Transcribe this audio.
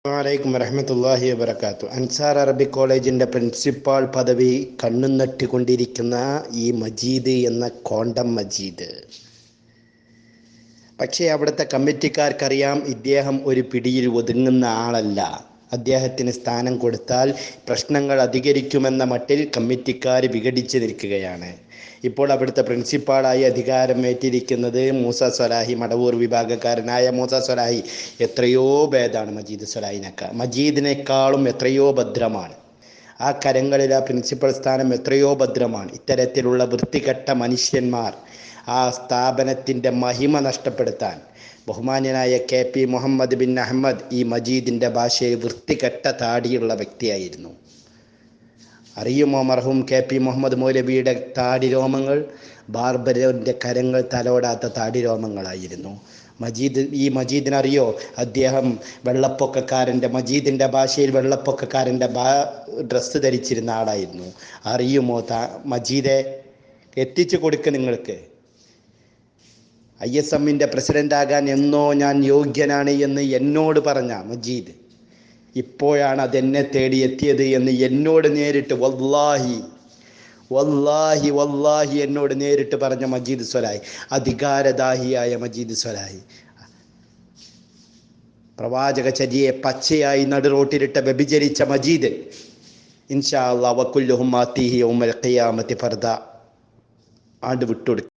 വലൈക്കും വറഹ്മത്തുള്ളാഹി വബറകാതുഹു. അൻസാർ അറബിക് കോളേജിൻ്റെ പ്രിൻസിപ്പാൾ പദവി കണ്ണും നട്ടിക്കൊണ്ടിരിക്കുന്ന ഈ മജീദ് എന്ന കോണ്ടം മജീദ്. പക്ഷേ അവിടുത്തെ കമ്മിറ്റിക്കാർക്കറിയാം, ഇദ്ദേഹം ഒരു പിടിയിൽ ഒതുങ്ങുന്ന ആളല്ല. അദ്ദേഹത്തിന് സ്ഥാനം കൊടുത്താൽ പ്രശ്നങ്ങൾ അധികരിക്കുമെന്ന മട്ടിൽ കമ്മിറ്റിക്കാർ വിഘടിച്ച് നിൽക്കുകയാണ്. ഇപ്പോൾ അവിടുത്തെ പ്രിൻസിപ്പാളായി അധികാരമേറ്റിരിക്കുന്നത് മൂസ സ്വലാഹി, മടവൂർ വിഭാഗക്കാരനായ മൂസ സ്വലാഹി. എത്രയോ ഭേദമാണ് മജീദ് സ്വലാഹിനേക്കാൾ. മജീദിനേക്കാളും എത്രയോ ഭദ്രമാണ്. ആ കരങ്ങളിൽ ആ പ്രിൻസിപ്പൽ സ്ഥാനം എത്രയോ ഭദ്രമാണ്. ഇത്തരത്തിലുള്ള വൃത്തികെട്ട മനുഷ്യന്മാർ ആ സ്ഥാപനത്തിൻ്റെ മഹിമ നഷ്ടപ്പെടുത്താൻ, ബഹുമാന്യനായ KP മുഹമ്മദ് ബിൻ അഹമ്മദ് ഈ മജീദിൻ്റെ ഭാഷയിൽ വൃത്തികെട്ട താടിയുള്ള വ്യക്തിയായിരുന്നു. അറിയുമോ മർഹൂം KP മുഹമ്മദ് മൗലവിയുടെ താടി രോമങ്ങൾ? ബാർബറിൻ്റെ കരങ്ങൾ തലോടാത്ത താടി രോമങ്ങളായിരുന്നു. ഈ മജീദിനറിയോ? അദ്ദേഹം വെള്ളപ്പൊക്കക്കാരൻ്റെ, മജീദിൻ്റെ ഭാഷയിൽ വെള്ളപ്പൊക്കക്കാരൻ്റെ ഡ്രസ്സ് ധരിച്ചിരുന്ന ആളായിരുന്നു. അറിയുമോ? മജീദെ, എത്തിച്ചു കൊടുക്കുക. നിങ്ങൾക്ക് ISMൻ്റെ പ്രസിഡൻ്റാകാൻ എന്നോ ഞാൻ യോഗ്യനാണ് എന്ന് എന്നോട് പറഞ്ഞ മജീദ് ഇപ്പോഴാണ് അതെന്നെ തേടി എത്തിയത് എന്ന് എന്നോട് നേരിട്ട് വല്ലാഹി വല്ലാഹി വല്ലാഹി എന്നോട് നേരിട്ട് പറഞ്ഞ മജീദ് സ്വലാഹി, അധികാരദാഹിയായ മജീദ് സ്വലാഹി, പ്രവാചക ചര്യയെ പച്ചയായി നടുറോട്ടിലിട്ട വ്യഭിചരിച്ച മജീദ്. ഇൻഷാ അല്ലാഹ് വകുല്ലുഹും ആതീഹി യൗമൽ ഖിയാമത്തി ഫർദ ആണ്ട് വിട്ടുകൊടുക്കും.